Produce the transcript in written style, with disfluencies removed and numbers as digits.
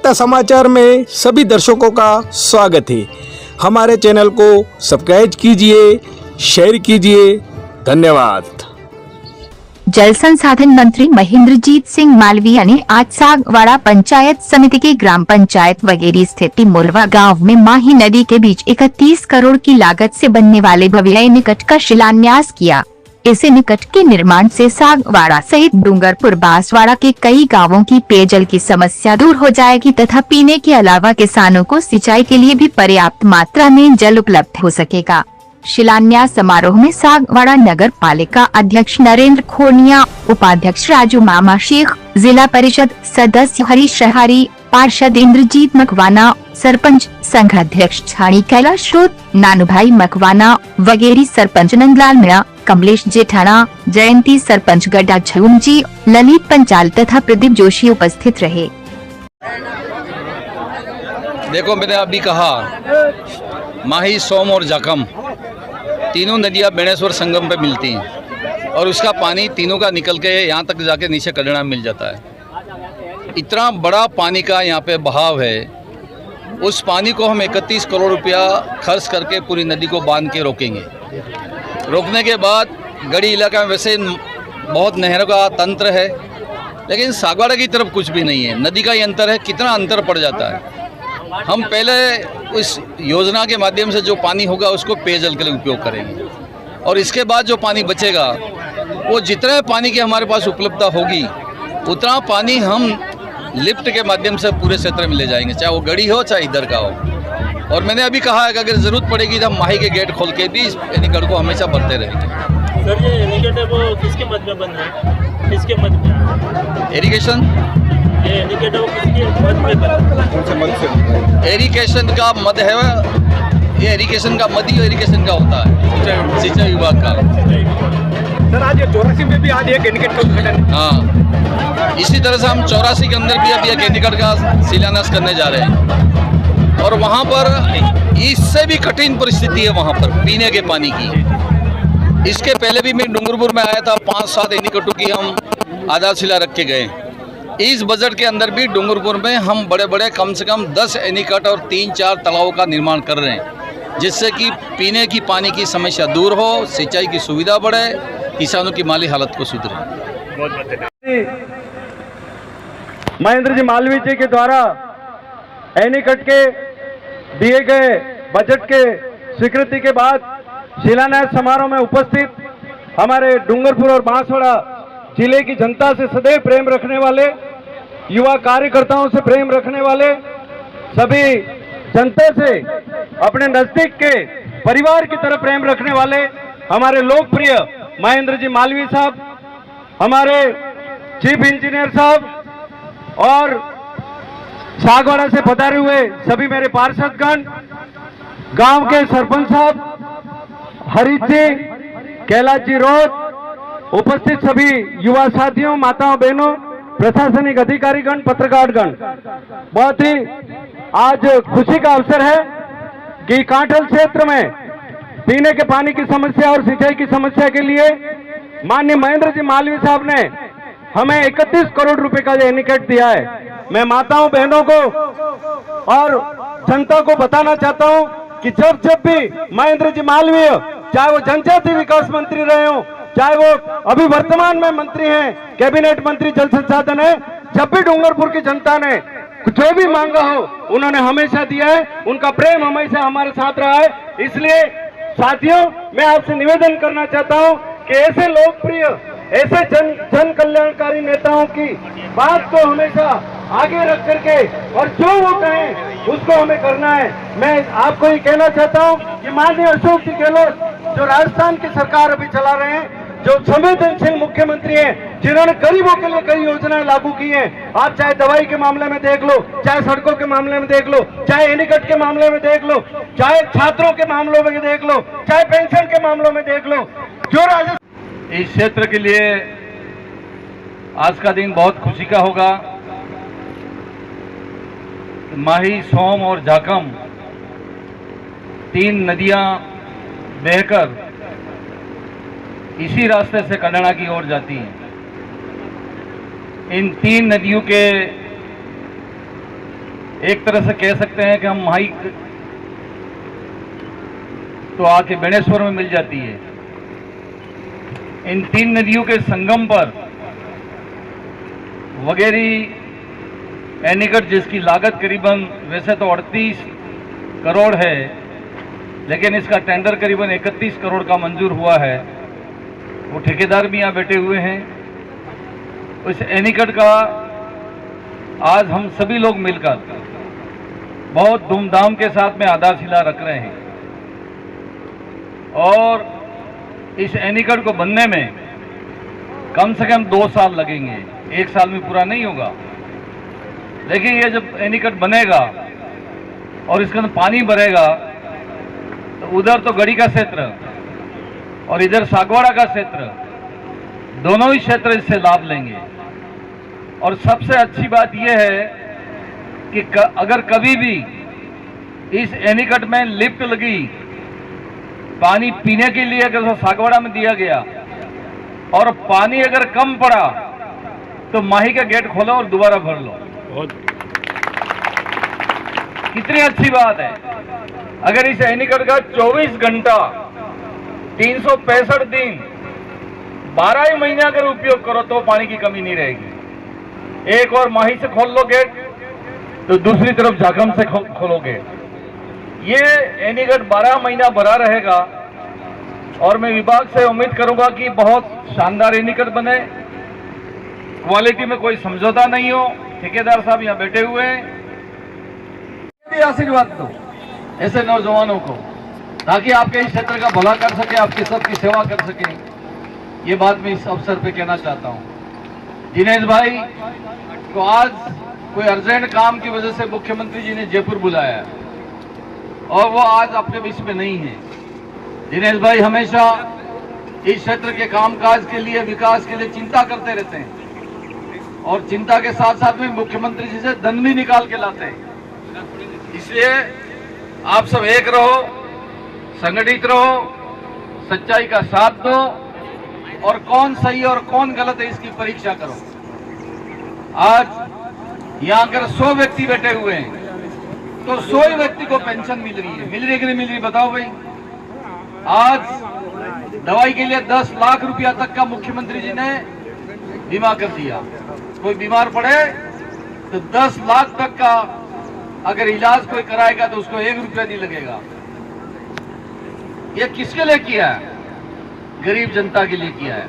सत्ता समाचार में सभी दर्शकों का स्वागत है। हमारे चैनल को सब्सक्राइब कीजिए, शेयर कीजिए। धन्यवाद। जल संसाधन मंत्री महेंद्रजीत सिंह मालवीया ने आज सागवाड़ा पंचायत समिति के ग्राम पंचायत वगेरी स्थित मोलवा गांव में माही नदी के बीच 31 करोड़ की लागत से बनने वाले भव्य निकट का शिलान्यास किया। इस निकट के निर्माण से सागवाड़ा सहित डूंगरपुर बांसवाड़ा के कई गांवों की पेयजल की समस्या दूर हो जाएगी तथा पीने के अलावा किसानों को सिंचाई के लिए भी पर्याप्त मात्रा में जल उपलब्ध हो सकेगा। शिलान्यास समारोह में सागवाड़ा नगर पालिका अध्यक्ष नरेंद्र खोनिया, उपाध्यक्ष राजू मामा शेख, जिला परिषद सदस्य हरीश शहारी, पार्षद इंद्रजीत मकवाना, सरपंच संघ अध्यक्ष छाणी कैलाश रोत, नानूभाई मकवाना वगैरह, सरपंच नंदलाल मीणा, कमलेश जेठाना, जयंती सरपंच गड्ढा झूमजी, ललित पंचाल तथा प्रदीप जोशी उपस्थित रहे। देखो, मैंने अभी कहा माही, सोम और जाकम तीनों नदियाँ बेणेश्वर संगम पे मिलती हैं और उसका पानी तीनों का निकल के यहाँ तक जाके नीचे कड़ना मिल जाता है। इतना बड़ा पानी का यहाँ पे बहाव है। उस पानी को हम 31 करोड़ रुपया खर्च करके पूरी नदी को बांध के रोकेंगे। रोकने के बाद गढ़ी इलाका में वैसे बहुत नहरों का तंत्र है, लेकिन सागवाड़ा की तरफ कुछ भी नहीं है। नदी का ही अंतर है, कितना अंतर पड़ जाता है। हम पहले उस योजना के माध्यम से जो पानी होगा उसको पेयजल के लिए उपयोग करेंगे और इसके बाद जो पानी बचेगा वो जितना पानी की हमारे पास उपलब्धता होगी उतना पानी हम लिफ्ट के माध्यम से पूरे क्षेत्र में ले जाएंगे, चाहे वो गढ़ी हो चाहे इधर का हो। और मैंने अभी कहा है कि अगर ज़रूरत पड़ेगी तो हम माही के गेट खोल के भी इस एनीकट को हमेशा भरते रहेंगे। सर, ये एनीकट है वो किसके मद में बन रहा है? किसके मद में? इरिगेशन, ये एनीकट है वो किसके मद में बन रहा है? इरिगेशन का मद है, ये इरिगेशन का मद ही इरिगेशन का होता है, सिंचाई विभाग का। सर, आज 84 में भी आज एक एनीकट का उद्घाटन। हाँ, इसी तरह से हम 84 के अंदर भी अभी एक एनीकट का शिलान्यास करने जा रहे हैं और वहाँ पर इससे भी कठिन परिस्थिति है वहाँ पर पीने के पानी की। इसके पहले भी मैं डूंगरपुर में आया था, 5-7 एनीकटों की हम आधारशिला रख के गए। इस बजट के अंदर भी डूंगरपुर में हम बड़े बड़े कम से कम 10 एनीकट और 3-4 तालाबों का निर्माण कर रहे हैं, जिससे कि पीने की पानी की समस्या दूर हो, सिंचाई की सुविधा बढ़े, किसानों की माली हालत को सुधरे। महेंद्र जी मालवीय जी के द्वारा एनीकट के दिए गए बजट के स्वीकृति के बाद शिलान्यास समारोह में उपस्थित हमारे डूंगरपुर और बांसवाड़ा जिले की जनता से सदैव प्रेम रखने वाले, युवा कार्यकर्ताओं से प्रेम रखने वाले, सभी जनता से अपने नजदीक के परिवार की तरह प्रेम रखने वाले हमारे लोकप्रिय महेंद्र जी मालवीय साहब, हमारे चीफ इंजीनियर साहब और सागवाड़ा से पधारे हुए सभी मेरे पार्षदगण, गांव के सरपंच साहब, हरीश जी, कैलाश जी रोत, उपस्थित सभी युवा साथियों, माताओं बहनों, प्रशासनिक अधिकारीगण, पत्रकारगण, बहुत ही आज खुशी का अवसर है कि कांठल क्षेत्र में पीने के पानी की समस्या और सिंचाई की समस्या के लिए माननीय महेंद्र जी मालवीय साहब ने हमें 31 करोड़ रुपए का एनीकट दिया है। मैं माताओं बहनों को और जनता को बताना चाहता हूं कि जब भी महेंद्र जी मालवीय, चाहे वो जनजाति विकास मंत्री रहे हो, चाहे वो अभी वर्तमान में मंत्री हैं, कैबिनेट मंत्री जल संसाधन है, जब भी डूंगरपुर की जनता ने जो भी मांगा हो उन्होंने हमेशा दिया है। उनका प्रेम हमेशा हमारे साथ रहा है। इसलिए साथियों, मैं आपसे निवेदन करना चाहता हूं कि ऐसे लोकप्रिय, ऐसे जन कल्याणकारी नेताओं की बात को हमेशा आगे रख करके और जो वो कहें उसको हमें करना है। मैं आपको ये कहना चाहता हूं कि माननीय अशोक जी गहलोत जो राजस्थान की सरकार अभी चला रहे हैं, जो संवेदनशील मुख्यमंत्री हैं, जिन्होंने गरीबों के लिए कई योजनाएं लागू की हैं, आप चाहे दवाई के मामले में देख लो, चाहे सड़कों के मामले में देख लो, चाहे एनीकट के मामले में देख लो, चाहे छात्रों के मामलों में देख लो, चाहे पेंशन के मामलों में देख लो, जो राजस्थान इस क्षेत्र के लिए आज का दिन बहुत खुशी का होगा। माही, सोम और जाकम 3 नदियां बहकर इसी रास्ते से कन्नड़ा की ओर जाती हैं। इन 3 नदियों के एक तरह से कह सकते हैं कि हम माही तो आके बेणेश्वर में मिल जाती है। इन 3 नदियों के संगम पर वगेरी एनीकट, जिसकी लागत करीबन वैसे तो 38 करोड़ है, लेकिन इसका टेंडर करीबन 31 करोड़ का मंजूर हुआ है। वो ठेकेदार भी यहाँ बैठे हुए हैं। इस एनीकट का आज हम सभी लोग मिलकर बहुत धूमधाम के साथ में आधारशिला रख रहे हैं और इस एनीकट को बनने में कम से कम 2 साल लगेंगे, 1 साल में पूरा नहीं होगा। लेकिन ये जब एनीकट बनेगा और इसके अंदर पानी भरेगा तो उधर तो गढ़ी का क्षेत्र और इधर सागवाड़ा का क्षेत्र, दोनों ही क्षेत्र इससे लाभ लेंगे। और सबसे अच्छी बात यह है कि अगर कभी भी इस एनीकट में लिफ्ट लगी, पानी पीने के लिए अगर सागवाड़ा में दिया गया और पानी अगर कम पड़ा तो माही का गेट खोलो और दोबारा भर लो। कितनी अच्छी बात है। अगर इस एनीकट का 24 घंटा 365 दिन 12 ही महीने अगर उपयोग करो तो पानी की कमी नहीं रहेगी। एक और माही से खोल लो गेट तो दूसरी तरफ झाकम से खोलोगे। ये एनीकट 12 महीना भरा रहेगा और मैं विभाग से उम्मीद करूंगा कि बहुत शानदार एनीकट बने, क्वालिटी में कोई समझौता नहीं हो। ठेकेदार साहब यहाँ बैठे हुए हैं, आशीर्वाद दो ऐसे नौजवानों को, ताकि आपके इस क्षेत्र का भला कर सके, आपकी सबकी सेवा कर सके। ये बात मैं इस अवसर पे कहना चाहता हूँ। दिनेश भाई को आज कोई अर्जेंट काम की वजह से मुख्यमंत्री जी ने जयपुर बुलाया है और वो आज अपने बीच में नहीं है। दिनेश भाई हमेशा इस क्षेत्र के कामकाज के लिए, विकास के लिए चिंता करते रहते हैं और चिंता के साथ साथ में मुख्यमंत्री जी से धन भी निकाल के लाते हैं। इसलिए आप सब एक रहो, संगठित रहो, सच्चाई का साथ दो और कौन सही और कौन गलत है इसकी परीक्षा करो। आज यहाँ अगर 100 व्यक्ति बैठे हुए हैं तो 100 ही व्यक्ति को पेंशन मिल रही है। मिल रही है कि नहीं मिल रही बताओ भाई। आज दवाई के लिए 10 लाख रुपया तक का मुख्यमंत्री जी ने बीमा कर दिया। कोई बीमार पड़े तो 10 लाख तक का अगर इलाज कोई कराएगा तो उसको 1 रुपया नहीं लगेगा। ये किसके लिए किया है? गरीब जनता के लिए किया है।